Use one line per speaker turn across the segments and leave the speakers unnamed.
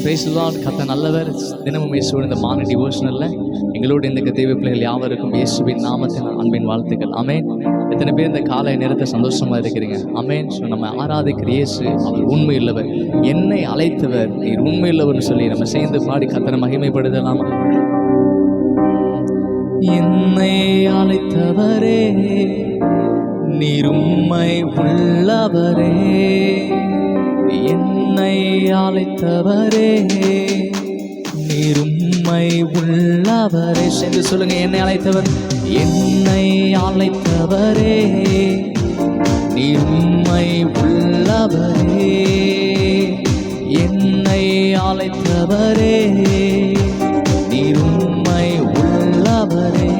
Praise the Lord. கர்த்தர் நல்லவர். தினமும் இயேசுவோட இந்த மார்னிங் டிவோஷனல்ல எங்களோடு இந்த தேவ பிள்ளைகள் யாவருக்கும் இயேசுவின் நாமத்தின் அன்பின் வாழ்த்துக்கள். ஆமென். எத்தனை பேர் இந்த காலை நேரத்தை சந்தோஷமா இருக்கிறீங்க? ஆமென். ஸோ நம்ம ஆராதிக்கிற இயேசு அவர் உண்மை உள்ளவர், என்னை அழைத்தவர் நீர் உண்மை உள்ளவர்னு சொல்லி நம்ம சேர்ந்து பாடி கர்த்தரை மகிமைப்படுத்தலாமா? என்னை அழைத்தவரே நீர் உண்மை உள்ளவரே, என்னை அழைத்தவரே நீர் உண்மை உள்ளவரே. சேர்ந்து சொல்லுங்க, என்னை அழைத்தவர், என்னை அழைத்தவரே நீர் உண்மை உள்ளவரே, என்னை அழைத்தவரே நீர் உண்மை உள்ளவரே.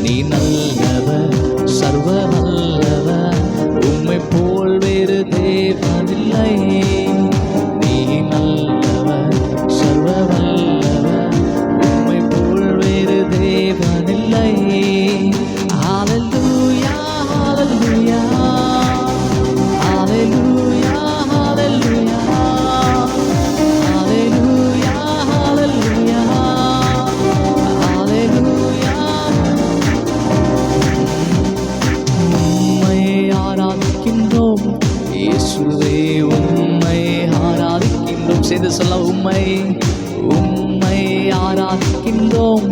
நீ நல்லவர், சர்வ வல்லவர், உம்மை போல் வேறு தேவனில்லை. நீ நல்லவர், சர்வ வல்லவர், உம்மை போல் வேறு தேவனில்லை. ஹல்லேலூயா ஹல்லேலூயா ஹல்லேலூயா ஹல்லேலூயா ஹல்லேலூயா ஹல்லேலூயா ஹல்லேலூயா. உம்மை ஆராதிக்கின்றோம் இயேசுவே, உம்மை ஆராதிக்கின்றோம். சேர்ந்து சொல்ல, உம்மை உம்மை ஆராதிக்கின்றோம்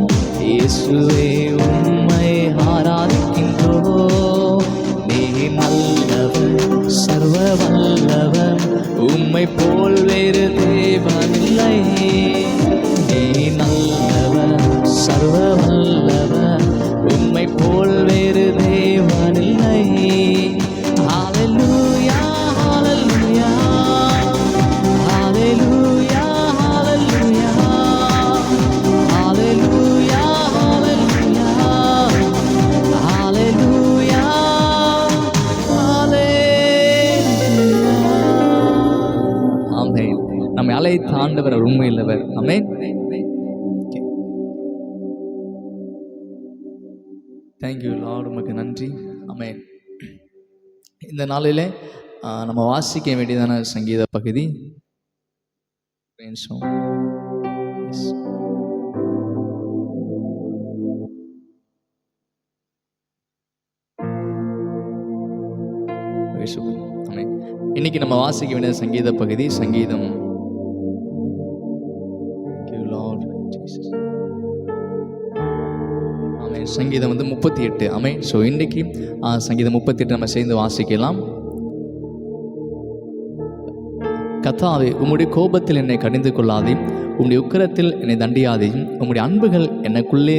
இயேசுவே, உம்மை ஆராதிக்கின்றோம். நீ நல்லவர், சர்வ வல்லவர், உம்மை போல் வேறு தேவனில்லை. நீ நல்லவர், சர்வ வல்லவர், உம்மை போல் வேறு தேவனில்லை. ஹல்லேலூயா ஹல்லேலூயா ஹல்லேலூயா ஹல்லேலூயா ஹல்லேலூயா ஹல்லேலூயா ஹல்லேலூயா. ஆமென். நம்மை அழைத்த ஆண்டவர் அவர் உண்மை உள்ளவர். ஆமென். தேங்க்யூ லார்ட், உமக்கு நன்றி. ஆமென். இந்த நாளிலே நம்ம வாசிக்க வேண்டியதான சங்கீத பகுதி இன்னைக்கு நம்ம வாசிக்க வேண்டிய சங்கீத பகுதி சங்கீதம் சங்கீதம் 38. ஆமென். ஸோ இன்றைக்கி சங்கீதம் 38 நம்ம சேர்ந்து வாசிக்கலாம். கர்த்தாவே, உம்முடைய கோபத்தில் என்னை கடிந்து கொள்ளாதே, உம்முடைய உக்கிரத்தில் என்னை தண்டியாதே. உம்முடைய அன்புகள் எனக்குள்ளே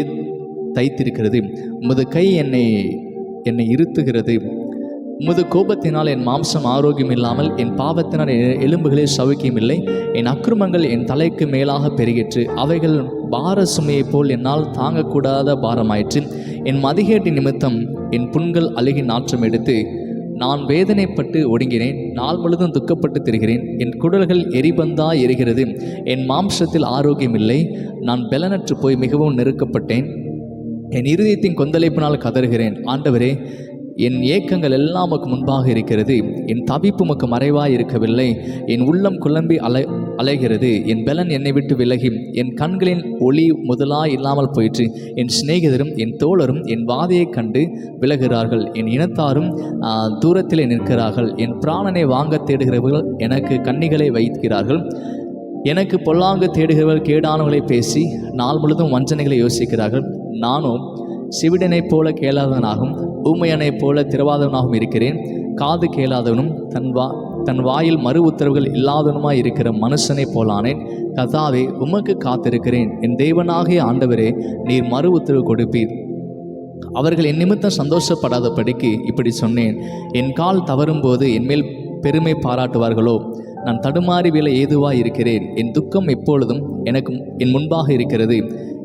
தைத்திருக்கிறது, உமது கை என்னை இருத்துகிறது. உமது கோபத்தினால் என் மாம்சம் ஆரோக்கியம் இல்லாமல், என் பாவத்தினால் எலும்புகளில் சவுக்கியம் இல்லை. என் அக்கிரமங்கள் என் தலைக்கு மேலாக பெருகிற்று, அவைகள் பார சுமையைப் போல் என்னால் தாங்கக்கூடாத பாரமாயிற்று. என் மதிகேட்டு நிமித்தம் என் புண்கள் அழுகி நாற்றம் எடுத்து நான் வேதனைப்பட்டு ஒடுங்கினேன். நாள் முழுதும் துக்கப்பட்டு திரிகிறேன். என் குடல்கள் எரிபந்தாய் எரிகிறது, என் மாம்சத்தில் ஆரோக்கியம் இல்லை. நான் பெலனற்று போய் மிகவும் நெருக்கப்பட்டேன். என் இருதயத்தின் கொந்தளிப்பினால் கதறுகிறேன். ஆண்டவரே, என் ஏக்கங்கள் எல்லாம் உமக்கு முன்பாக இருக்கிறது, என் தவிப்பு உமக்கு மறைவாய் இருக்கவில்லை. என் உள்ளம் குழம்பி அலைகிறது, என் பெலன் என்னை விட்டு விலகி என் கண்களின் ஒளி முதலாய் இல்லாமல் போயிற்று. என் சிநேகிதரும் என் தோழரும் என் வாதையை கண்டு விலகிறார்கள், என் இனத்தாரும் தூரத்திலே நிற்கிறார்கள். என் பிராணனை வாங்க தேடுகிறவர்கள் எனக்கு கண்ணிகளை வைக்கிறார்கள். எனக்கு பொல்லாங்கு தேடுகிறவர்கள் கேடானவர்களை பேசி நாள் முழுதும் வஞ்சனைகளை யோசிக்கிறார்கள். நானும் சிவிடனைப் போல கேளாதவனாகவும் ஊமையனைப் போல திரவாதவனாகவும் இருக்கிறேன். காது கேளாதவனும் தன் வாயில் மறு உத்தரவுகள் இல்லாதவனுமாய் இருக்கிற மனுஷனை போலானேன். கர்த்தாவே, உமக்கு காத்திருக்கிறேன். என் தேவனாகிய ஆண்டவரே, நீர் மறு உத்தரவு கொடுப்பீர். அவர்கள் என் நிமித்தம் சந்தோஷப்படாதபடிக்கு இப்படி சொன்னேன். என் கால் தவறும்போது என்மேல் பெருமை பாராட்டுவார்களோ? நான் தடுமாறி விழ ஏதுவாய் இருக்கிறேன். என் துக்கம் எப்பொழுதும் எனக்கு என் முன்பாக இருக்கிறது.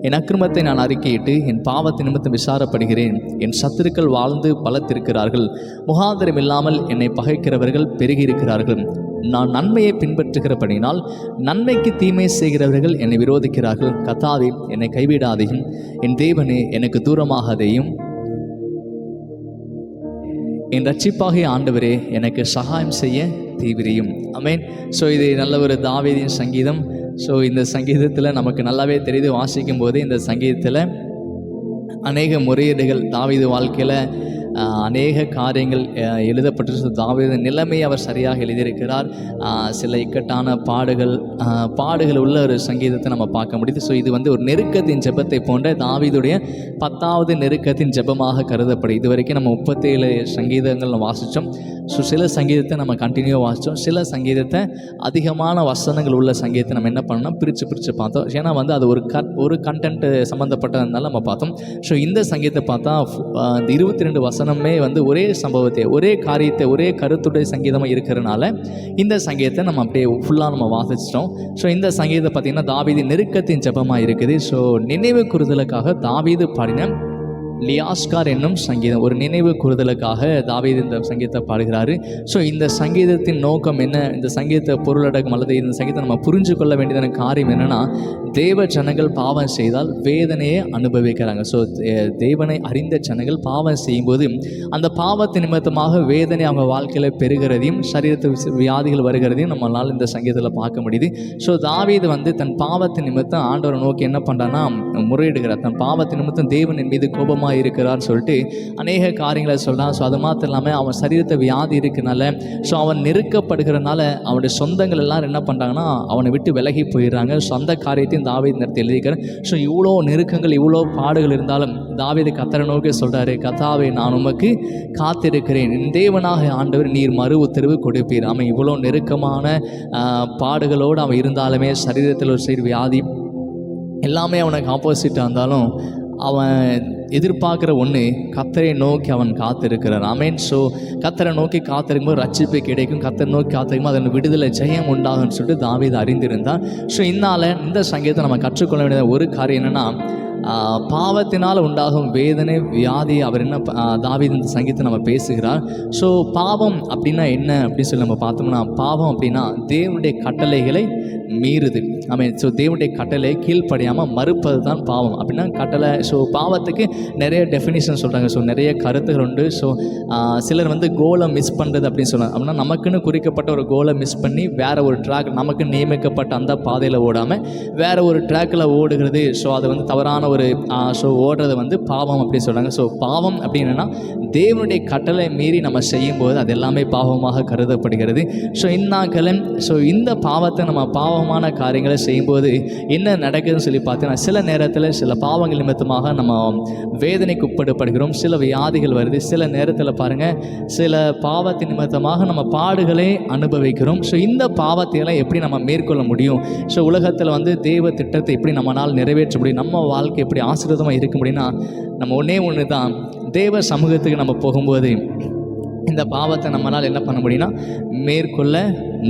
என் அக்கிரமத்தை நான் அறிக்கையிட்டு என் பாவத்தை நிமித்தம் விசாரப்படுகிறேன். என் சத்துருக்கள் வாழ்ந்து பலத்திருக்கிறார்கள், முகாந்திரம் இல்லாமல் என்னை பகைக்கிறவர்கள் பெருகியிருக்கிறார்கள். நான் நன்மையை பின்பற்றுகிறபடினால் நன்மைக்கு தீமை செய்கிறவர்கள் என்னை விரோதிக்கிறார்கள். கர்த்தாவே, என்னை கைவிடாதையும், என் தேவனே எனக்கு தூரமாகாதையும். என் ரட்சிப்பாகிய ஆண்டவரே எனக்கு சகாயம் செய்ய தீவிரியும். ஆமென். ஸோ இது நல்ல ஒரு தாவீதின் சங்கீதம். ஸோ இந்த சங்கீதத்தில் நமக்கு நல்லாவே தெரியுது, வாசிக்கும் போது இந்த சங்கீதத்தில் அநேக முறையீடுகள் தாவீது வாழ்க்கையில் அநேக காரியங்கள் எழுதப்பட்டு தாவீது நிலைமையை அவர் சரியாக எழுதியிருக்கிறார். சில இக்கட்டான பாடுகள் உள்ள ஒரு சங்கீதத்தை நம்ம பார்க்க முடியுது. ஸோ இது வந்து ஒரு நெருக்கத்தின் ஜெபத்தை போன்ற தாவீதுடைய 10வது நெருக்கத்தின் ஜெபமாக கருதப்படுது. இது வரைக்கும் நம்ம 37 சங்கீதங்கள் வாசித்தோம். ஸோ சில சங்கீதத்தை நம்ம கண்டினியூவாக வாசித்தோம். சில சங்கீதத்தை அதிகமான வசனங்கள் உள்ள சங்கீதத்தை நம்ம என்ன பண்ணோம்னா பிரித்து பார்த்தோம். ஏன்னா வந்து அது ஒரு கண்டென்ட் சம்மந்தப்பட்டதுனால நம்ம பார்த்தோம். ஸோ இந்த சங்கீதத்தை பார்த்தா இந்த 22 வசனமே வந்து ஒரே சம்பவத்தை, ஒரே காரியத்தை, ஒரே கருத்துடைய சங்கீதமாக இருக்கிறதுனால இந்த சங்கீதத்தை நம்ம அப்படியே ஃபுல்லாக நம்ம வாசிச்சிட்டோம். ஸோ இந்த சங்கீதத்தை பார்த்திங்கன்னா தாவீது நெருக்கத்தின் ஜெபமாக இருக்குது. ஸோ நினைவு கூறுதலுக்காக தாவீது பாடின லியாஸ்கார் என்னும் சங்கீதம், ஒரு நினைவு கூறுதலுக்காக தாவீது இந்த சங்கீதத்தை பாடுகிறாரு. ஸோ இந்த சங்கீதத்தின் நோக்கம் என்ன, இந்த சங்கீத பொருளடக்கம் அல்லது இந்த சங்கீதத்தை நம்ம புரிஞ்சு கொள்ள வேண்டியதான காரியம் என்னென்னா, தேவ ஜனங்கள் பாவம் செய்தால் வேதனையை அனுபவிக்கிறாங்க. ஸோ தேவனை அறிந்த ஜனங்கள் பாவம் செய்யும்போது அந்த பாவத்தின் நிமித்தமாக வேதனை அவங்க வாழ்க்கையில் பெறுகிறதையும் சரீரத்து வியாதிகள் வருகிறதையும் நம்மளால் இந்த சங்கீதத்தில் பார்க்க முடியுது. ஸோ தாவீது வந்து தன் பாவத்தின் நிமித்தம் ஆண்டவரை நோக்கி என்ன பண்ணுறான்னா முறையிடுகிறார். தன் பாவத்தின் நிமித்தம் தேவனின் மீது கோபமாக இருக்கிறான்னு சொல்லிட்டு அநேக காரியங்களை சொல்கிறான். ஸோ அது மாத்திரம் இல்லாமல் அவன் சரீரத்தை வியாதி இருக்கிறனால, ஸோ அவன் நெருக்கப்படுகிறனால அவனுடைய சொந்தங்கள் எல்லாரும் என்ன பண்ணுறாங்கன்னா அவனை விட்டு விலகி போயிடுறாங்க. ஸோ அந்த காரியத்தையும் தாவீது நேரத்தை எழுதிக்கிறார். ஸோ இவ்வளோ நெருக்கங்கள், இவ்வளோ பாடுகள் இருந்தாலும் தாவீது கர்த்தரை நோக்கி சொல்கிறாரு, கர்த்தாவே நான் உமக்கு காத்திருக்கிறேன், என் தேவனாக ஆண்டவர் நீர் மறு உத்தரவு கொடுப்பீர். அவன் இவ்வளோ நெருக்கமான பாடுகளோடு அவன் இருந்தாலுமே, சரீரத்தில் ஒரு சைடு வியாதி எல்லாமே அவனுக்கு ஆப்போசிட்டாக இருந்தாலும் அவன் எதிர்பார்க்குற ஒன்று கர்த்தரை நோக்கி அவன் காத்திருக்கிறான். ஆமென். ஸோ கர்த்தரை நோக்கி காத்திருக்கும்போது ரட்சிப்பு கிடைக்கும், கர்த்தரை நோக்கி காத்திருக்கும்போது அதன் விடுதலை ஜெயம் உண்டாகும்னு சொல்லிட்டு தாவீது அறிந்திருந்தான். ஸோ இந்த சங்கீதத்தை நம்ம கற்றுக்கொள்ள வேண்டிய ஒரு காரியம் என்னென்னா, பாவத்தினால் உண்டாகும் வேதனை வியாதி அவர் என்ன தாவீது இந்த சங்கீதத்தை நம்ம பேசுகிறார். ஸோ பாவம் அப்படின்னா என்ன அப்படின்னு சொல்லி நம்ம பார்த்தோம்னா, பாவம் அப்படின்னா தேவனுடைய கட்டளைகளை மீறுது. ஆமென். ஸோ தேவனுடைய கட்டளை கீழ்ப்படியாமல் மறுப்பது தான் பாவம் அப்படின்னா கட்டளை. ஸோ பாவத்துக்கு நிறைய டெஃபினிஷன் சொல்கிறாங்க. ஸோ நிறைய கருத்துகள் உண்டு. ஸோ சிலர் வந்து கோலை மிஸ் பண்ணுறது அப்படின்னு சொல்கிறாங்க. அப்படின்னா நமக்குன்னு குறிக்கப்பட்ட ஒரு கோலை மிஸ் பண்ணி வேறு ஒரு ட்ராக், நமக்கு நியமிக்கப்பட்ட அந்த பாதையில் ஓடாமல் வேறு ஒரு ட்ராக்கில் ஓடுகிறது. ஸோ அது வந்து தவறான ஒரு ஓடுறது வந்து பாவம் அப்படின்னு சொல்கிறாங்க. ஸோ பாவம் அப்படின்னா தேவனுடைய கட்டளை மீறி நம்ம செய்யும்போது அது எல்லாமே பாவமாக கருதப்படுகிறது. ஸோ இந்த பாவத்தை நம்ம பாவமான காரியங்களை செய்யும்போது என்ன நடக்குதுன்னு சொல்லி பார்த்தீங்கன்னா, சில நேரத்தில் சில பாவங்கள் நிமித்தமாக நம்ம வேதனைக்கு உட்படுப்படுகிறோம், சில வியாதிகள் வருது. சில நேரத்தில் பாருங்கள், சில பாவத்தின் நிமித்தமாக நம்ம பாடுகளை அனுபவிக்கிறோம். ஸோ இந்த பாவத்தையெல்லாம் எப்படி நம்ம மேற்கொள்ள முடியும், ஸோ உலகத்தில் வந்து தேவ திட்டத்தை எப்படி நம்மளால் நிறைவேற்ற முடியும், நம்ம வாழ்க்கை எப்படி ஆசீர்வாதமாக இருக்க முடியும்னா, நம்ம ஒன்று தான் தேவ சமூகத்துக்கு நம்ம போகும்போது இந்த பாவத்தை நம்மளால் என்ன பண்ண முடியும்னா மேற்கொள்ள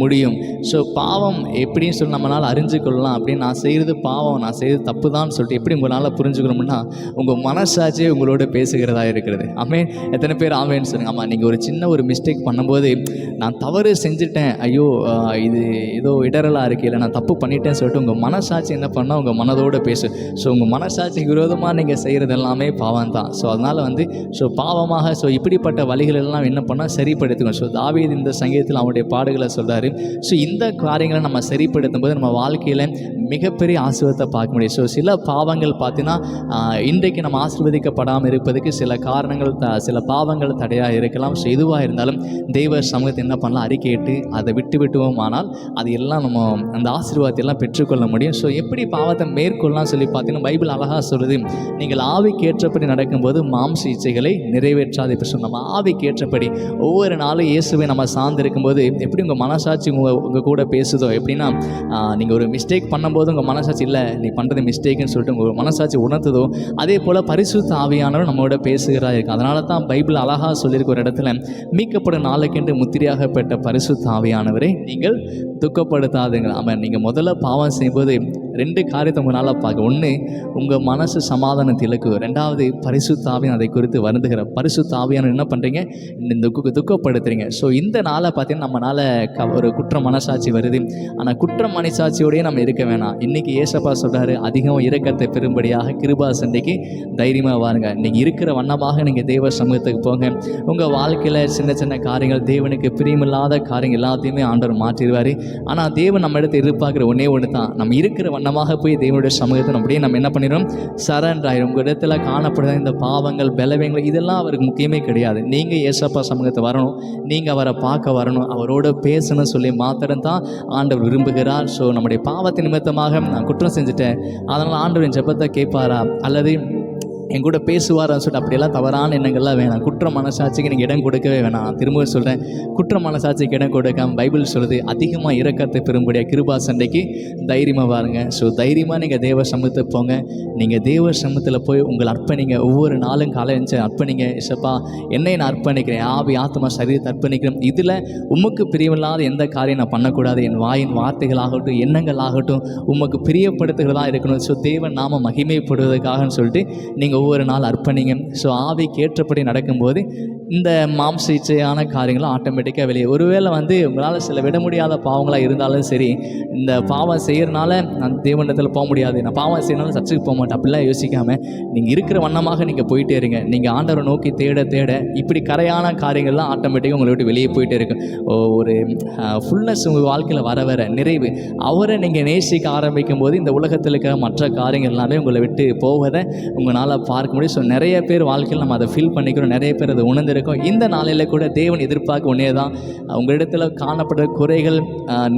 முடியும். ஸோ பாவம் எப்படின்னு சொல்லி நம்மளால் அறிஞ்சு கொள்ளலாம். அப்படின்னு நான் செய்கிறது பாவம், நான் செய்கிறது தப்பு தான் சொல்லிட்டு எப்படி உங்களால் புரிஞ்சுக்கணும்னா, உங்கள் மனசாட்சியே உங்களோட பேசுகிறதா இருக்கிறது. ஆமென். எத்தனை பேர் ஆமென்னு சொல்லுங்க. ஆமாம், நீங்கள் ஒரு சின்ன ஒரு மிஸ்டேக் பண்ணும்போது நான் தவறு செஞ்சுட்டேன், ஐயோ இது ஏதோ இடரலாக இருக்குது, இல்லை நான் தப்பு பண்ணிட்டேன்னு சொல்லிட்டு உங்கள் மனசாட்சி என்ன பண்ணால் உங்கள் மனதோடு பேசு. ஸோ உங்கள் மனசாட்சிக்கு விரோதமாக நீங்கள் செய்கிறது எல்லாமே பாவம் தான். ஸோ அதனால் வந்து பாவமாக இப்படிப்பட்ட வழிகள் எல்லாம் என்ன பண்ணால் சரிப்படுத்துக்கணும். ஸோ தாவீது இந்த சங்கீதத்தில் அவனுடைய பாடுகளை சொல்கிறார். ஸோ இந்த காரியங்களை நம்ம சரிப்படுத்தும் போது நம்ம வாழ்க்கையில் மிகப்பெரிய ஆசீர்வாதத்தை பார்க்க முடியும். ஸோ சில பாவங்கள் பார்த்தீங்கன்னா இன்றைக்கு நம்ம ஆசீர்வதிக்கப்படாமல் இருப்பதுக்கு சில காரணங்கள், சில பாவங்கள் தடையாக இருக்கலாம். ஸோ எதுவாக இருந்தாலும் தெய்வ சமூகத்தை என்ன பண்ணலாம், அறிக்கையிட்டு அதை விட்டுவோம். ஆனால் அது எல்லாம் நம்ம அந்த ஆசீர்வாதத்தை எல்லாம் பெற்றுக்கொள்ள முடியும். ஸோ எப்படி பாவத்தை மேற்கொள்ளலாம் சொல்லி பார்த்தீங்கன்னா, பைபிள் அழகாக சொல்லுது, நீங்கள் ஆவிக்கு ஏற்றபடி நடக்கும்போது மாம்ச இச்சைகளை நிறைவேற்றாது. இப்போ நம்ம ஆவிக்கு ஏற்றபடி ஒவ்வொரு நாளும் இயேசுவை நம்ம சார்ந்திருக்கும் போது எப்படி உங்கள் மனசாட்சி உங்கள் கூட பேசுதோ, எப்படின்னா நீங்கள் ஒரு மிஸ்டேக் பண்ணும்போது உங்கள் மனசாட்சி இல்லை நீ பண்ணுறது மிஸ்டேக்குன்னு சொல்லிட்டு உங்கள் மனசாட்சி உணர்த்துதோ, அதே போல் பரிசுத்த ஆவியானவர் நம்மளோட பேசுகிறா இருக்குது. அதனால தான் பைபிள் அழகாக சொல்லியிருக்க ஒரு இடத்துல, மீட்கப்படும் நாளுக்கென்று முத்திரையாக பெற்ற பரிசுத்த ஆவியானவரை நீங்கள் துக்கப்படுத்தாதுங்க. ஆமாம், நீங்கள் முதல்ல பாவம் செய்யும்போது 2 காரியத்தை உங்களால் பார்க்க. ஒன்று, உங்கள் மனசு சமாதானத்தை இழக்குது. 2வது, பரிசுத்த ஆவியானவர் அதை குறித்து வருந்துகிற. பரிசுத்த ஆவியானவர் என்ன பண்ணுறீங்க, இந்த துக்கப்படுத்துறீங்க. ஸோ இந்த நாளை பார்த்தீங்கன்னா நம்மளால் ஒரு குற்ற மனசாட்சி வருது. ஆனால் குற்ற மனசாட்சியோடய நம்ம இருக்க வேணாம். இன்றைக்கி ஏசப்பா சொல்கிறாரு, அதிகம் இரக்கத்தை பெறும்படியாக கிருபா சண்டைக்கு தைரியமாக வாருங்க. நீங்கள் இருக்கிற வண்ணமாக நீங்கள் தேவ சமூகத்துக்கு போங்க. உங்கள் வாழ்க்கையில் சின்ன சின்ன காரியங்கள், தேவனுக்கு பிரியமில்லாத காரியங்கள் எல்லாத்தையுமே ஆண்டவர் மாற்றிடுவார். ஆனால் தேவன் நம்ம இடத்தை எதிர்பார்க்குற ஒன்றே ஒன்று தான், நம்ம இருக்கிற வண்ணமாக போய் தேவனுடைய சமூகத்தை அப்படியே நம்ம என்ன பண்ணிடுறோம், சரண்டர் ஆயிரும். உங்கள் இடத்துல காணப்படுற இந்த பாவங்கள், பலவீனங்கள் இதெல்லாம் அவருக்கு முக்கியமே கிடையாது. நீங்கள் ஏசப்பா சமூகத்தை வரணும், நீங்கள் அவரை பார்க்க வரணும், அவரோட பேசணும் சொல்லி மாத்திரம் தான் ஆண்டவர் விரும்புகிறார். ஸோ நம்முடைய பாவத்தின் நிமித்தமாக நான் குற்றம் செஞ்சுட்டேன், அதனால் ஆண்டவரின் ஜெபத்தை கேட்பாரா அல்லது என் கூட பேசுவாரான்னு சொல்லிட்டு அப்படியெல்லாம் தவறான எண்ணங்கள்லாம் வேணாம். குற்ற மனசாட்சிக்கு நீங்கள் இடம் கொடுக்கவே வேணாம். நான் திரும்ப சொல்கிறேன், குற்ற மனசாட்சிக்கு இடம் கொடுக்காம பைபிள் சொல்லுது, அதிகமாக இரக்கத்தை பெறும்படியாக கிருபா சண்டைக்கு தைரியமாக வாருங்க. ஸோ தைரியமாக நீங்கள் தேவ சமூகத்துக்கு போங்க. நீங்கள் தேவ சமூகத்தில் போய் உங்களை அர்ப்பணிங்க. ஒவ்வொரு நாளும் காலை எழுந்து அர்ப்பணிங்க. இசப்பா, என்னை நான் அர்ப்பணிக்கிறேன், ஆவி ஆத்மா சரீரத்தை அர்ப்பணிக்கிறேன். இதில் உமக்கு பிரியமில்லாத எந்த காரியம் நான் பண்ணக்கூடாது. என் வாயின் வார்த்தைகளாகட்டும், எண்ணங்கள் ஆகட்டும் உமக்கு பிரியப்படுத்துகிறதா இருக்கணும். ஸோ தேவன் நாம மகிமைப்படுவதற்காகன்னு சொல்லிட்டு நீங்கள் ஒவ்வொரு நாள் அர்ப்பணிங்க. ஸோ ஆவிக்கு ஏற்றபடி நடக்கும்போது இந்த மாம்ச இச்சையான காரியங்களும் ஆட்டோமேட்டிக்காக வெளியே. ஒருவேளை உங்களால் சில விட முடியாத பாவங்களாக இருந்தாலும் சரி, இந்த பாவம் செய்கிறனால நான் தேவனிடத்தில் போக முடியாது, நான் பாவம் செய்யறனால சர்ச்சுக்கு போக மாட்டேன் அப்படிலாம் யோசிக்காமல் நீங்கள் இருக்கிற வண்ணமாக நீங்கள் போயிட்டே இருங்க. நீங்கள் ஆண்டவரை நோக்கி தேட தேட இப்படி கரையான காரியங்கள்லாம் ஆட்டோமேட்டிக்காக உங்களை விட்டு வெளியே போயிட்டே இருக்கும். ஒரு ஃபுல்னஸ் உங்கள் வாழ்க்கையில் வர வர நிறைவு அவரை நீங்கள் நேசிக்க ஆரம்பிக்கும் போது இந்த உலகத்தில் இருக்கிற மற்ற காரியங்கள் எல்லாமே உங்களை விட்டு போவதை உங்களால் பார்க்க முடியும். ஸோ நிறைய பேர் வாழ்க்கையில் நம்ம அதை ஃபீல் பண்ணிக்கிறோம், நிறைய பேர் அதை உணர்ந்திருக்கோம். இந்த நாளில் கூட தேவன் எதிர்பார்க்க ஒன்றே தான், உங்களிடத்தில் காணப்படுற குறைகள்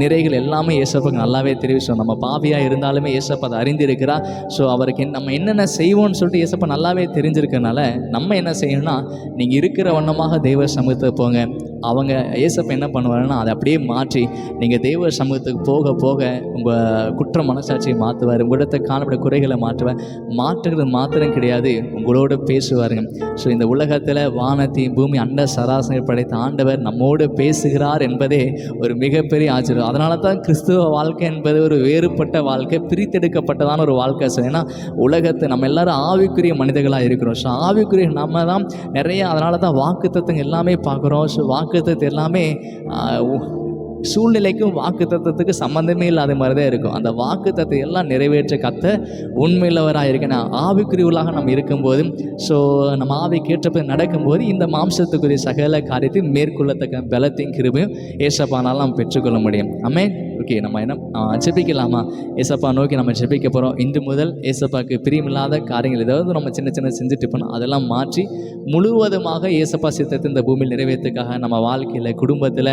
நிறைகள் எல்லாமே ஏசப்பாக்கு நல்லாவே தெரியும். ஸோ நம்ம பாவியாக இருந்தாலுமே ஏசப்பா அதை அறிந்திருக்கிறா. ஸோ அவருக்கு நம்ம என்னென்ன செய்வோம்னு சொல்லிட்டு ஏசப்பா நல்லாவே தெரிஞ்சிருக்கனால நம்ம என்ன செய்யணும்னா, நீங்கள் இருக்கிற வண்ணமாக தேவ சமூகத்துக்கு போங்க. அவங்க ஏசப்பா என்ன பண்ணுவாருன்னா, அதை அப்படியே மாற்றி நீங்கள் தேவ சமூகத்துக்கு போக போக உங்கள் குற்ற மனசாட்சியை மாற்றுவார். உங்களிடத்தை காணப்பட குறைகளை மாற்றுறது மாத்திரம் கிடையாது, உங்களோட பேசுவாருங்க. ஸோ இந்த உலகத்தில் வானத்தையும் பூமி அண்ட சராசரி படைத்த ஆண்டவர் நம்மோடு பேசுகிறார் என்பதே ஒரு மிகப்பெரிய ஆச்சரியம். அதனால தான் கிறிஸ்துவ வாழ்க்கை என்பது ஒரு வேறுபட்ட வாழ்க்கை, பிரித்தெடுக்கப்பட்டதான ஒரு வாழ்க்கை. ஸோ ஏன்னா உலகத்தை நம்ம எல்லாரும் ஆவிக்குரிய மனிதர்களாக இருக்கிறோம். ஸோ ஆவிக்குரிய நம்ம தான் நிறைய, அதனால தான் வாக்குத்தத்தங்கள் எல்லாமே பார்க்குறோம். ஸோ வாக்குத்தத்தம் எல்லாமே சூழ்நிலைக்கும் வாக்குத்தத்தத்துக்கு சம்மந்தமே இல்லாத மாதிரி தான் இருக்கும். அந்த வாக்குத்தத்தை எல்லாம் நிறைவேற்ற கத்த உண்மையுள்ளவராக இருக்கேன். ஆவிக்குரியவர்களாக நம்ம இருக்கும்போது, ஸோ நம்ம ஆவிக்கேற்றப்ப நடக்கும்போது இந்த மாம்சத்துக்குரிய சகல காரியத்தையும் மேற்கொள்ளத்தக்க பலத்தையும் கிருபையும் ஏசப்பானால் நம்ம பெற்றுக்கொள்ள முடியும். ஆமென். ஓகே, நம்ம என்ன ஜெபிக்கலாமா? ஏசப்பா நோக்கி நம்ம ஜெபிக்க போகிறோம். இன்று முதல் ஏசப்பாவுக்கு பிரியமில்லாத காரியங்கள் ஏதாவது நம்ம சின்ன சின்ன செஞ்சுட்டு போனோம், அதெல்லாம் மாற்றி முழுவதுமாக ஏசப்பா சித்தத்தை இந்த பூமியில் நிறைவேற்றுக்காக நம்ம வாழ்க்கையில் குடும்பத்தில்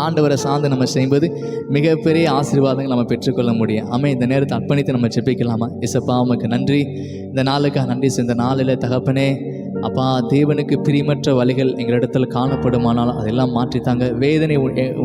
ஆண்டவரை சார்ந்து நம்ம செய்யும்போது மிகப்பெரிய ஆசீர்வாதங்கள் நம்ம பெற்றுக்கொள்ள முடியும். இந்த நேரத்தை அர்ப்பணித்து நம்ம ஜெபிக்கலாமா? இசப்பா உமக்கு நன்றி, இந்த நாளுக்காக நன்றி. இந்த நாளில் தகப்பனே அப்பா, தேவனுக்கு பிரியமற்ற வழிகள் எங்களிடத்தில் காணப்படுமானால் அதெல்லாம் மாற்றித்தாங்க. வேதனை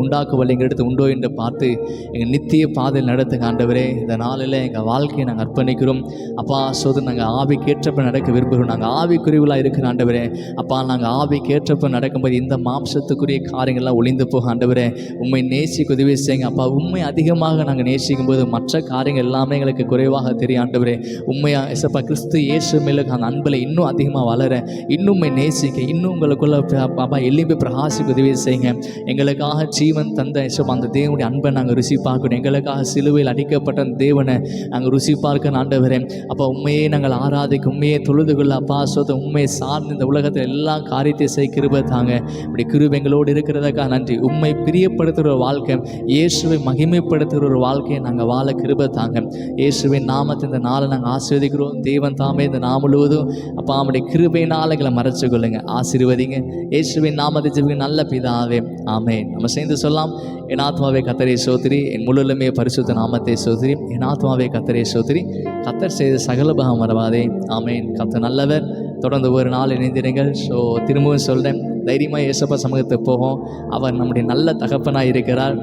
உண்டாக்கும் வழி எங்களிடத்து உண்டோ என்று பார்த்து எங்கள் நித்திய பாதையில் நடத்துங்க ஆண்டவரே. இந்த நாளில் எங்கள் வாழ்க்கையை நாங்கள் அர்ப்பணிக்கிறோம் அப்பா. நாங்கள் ஆவிக்கேற்றப்ப நடக்க விரும்புகிறோம். நாங்கள் ஆவிக்குரியவர்களாக இருக்கிற ஆண்டவரே அப்பா, நாங்கள் ஆவிக்கேற்றப்ப நடக்கும்போது இந்த மாம்சத்துக்குரிய காரியங்கள்லாம் ஒளிந்து போக ஆண்டவரே. உண்மை நேசிக்க உதவி செய்யுங்க அப்பா. உண்மை அதிகமாக நாங்கள் நேசிக்கும் போது மற்ற காரியங்கள் எல்லாமே எங்களுக்கு குறைவாக தெரியும் ஆண்டவரே. உண்மையாக இசப்பா கிறிஸ்து இயேசு மேலே அந்த அன்பில் இன்னும் அதிகமாக வளர, இன்னும் நேசிக்க, இன்னும் உங்களுக்குள்ள பாப்பா எலும்பி பிரகாசிக்க உதவி செய்யுங்க. எங்களுக்காக ஜீவன் தந்த அந்த தேவனுடைய அன்பை நாங்கள் ருசி பார்க்கணும். எங்களுக்காக சிலுவையில் அடிக்கப்பட்ட அந்த தேவனை நாங்கள் ருசி பார்க்க ஆண்டவரே அப்பா. உண்மையே நாங்கள் ஆராதிக்க, உண்மையை தொழுதுகொள்ள அப்பா. உண்மையை சார்ந்து இந்த உலகத்தில் எல்லா காரியத்தையும் செய்ய கிருபை தாங்க. இப்படி கிருபை எங்களோடு இருக்கிறதுக்காக நன்றி. உண்மை பிரியப்படுத்துகிற ஒரு வாழ்க்கை, இயேசுவை மகிமைப்படுத்துகிற ஒரு வாழ்க்கையை நாங்கள் வாழ கிருபை தாங்க. இயேசுவின் நாமத்தை இந்த நாளை நாங்கள் ஆசீர்வதிக்கிறோம். தேவன் தாமே இந்த நாள் முழுவதும் அப்பா அவருடைய கிருபை நாளைகளை மறைச்சு கொள்ளுங்க, ஆசீர்வதிங்க. இயேசுவின் நாமத்தை ஜெபிக்க நல்ல பிதாவே, ஆமென். நம்ம சேர்ந்து சொல்லலாம். என் ஆத்மாவே கர்த்தரை ஸ்தோத்திரி, என் முழுமே பரிசுத்த நாமத்தை ஸ்தோத்திரி. என் ஆத்மாவே கர்த்தரை ஸ்தோத்திரி, கர்த்தர் செய்த சகல பாகம் மறவாதே, ஆமென். கர்த்தர் நல்லவர். தொடர்ந்து ஒரு நாள் இணைந்திருங்கள். ஸோ திரும்பவும் சொல்கிறேன், தைரியமாக இயேசப்பா சமூகத்துக்கு போகும். அவர் நம்முடைய நல்ல தகப்பனாக இருக்கிறார்.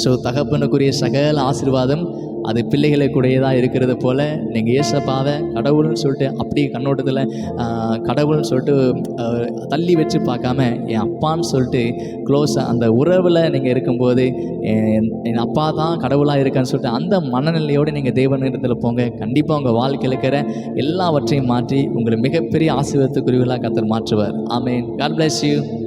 ஸோ தகப்பனுக்குரிய சகல ஆசீர்வாதம் அது பிள்ளைகளுக்குடையதாக இருக்கிறது போல் நீங்கள் ஏசப்பாவை கடவுள்னு சொல்லிட்டு அப்படி கண்ணோட்டத்தில் கடவுள்னு சொல்லிட்டு தள்ளி வச்சு பார்க்காம என் அப்பான்னு சொல்லிட்டு க்ளோஸாக அந்த உறவில் நீங்கள் இருக்கும்போது என் அப்பா தான் கடவுளாக இருக்கான்னு சொல்லிட்டு அந்த மனநிலையோடு நீங்கள் தேவனிடத்தில் போங்க. கண்டிப்பாக உங்கள் வாழ்க்கையில் இருக்கிற எல்லாவற்றையும் மாற்றி உங்களை மிகப்பெரிய ஆசீர்வாதத்துக்குரியவர்களாக கர்த்தர் மாற்றுவார். ஆமென். God bless you.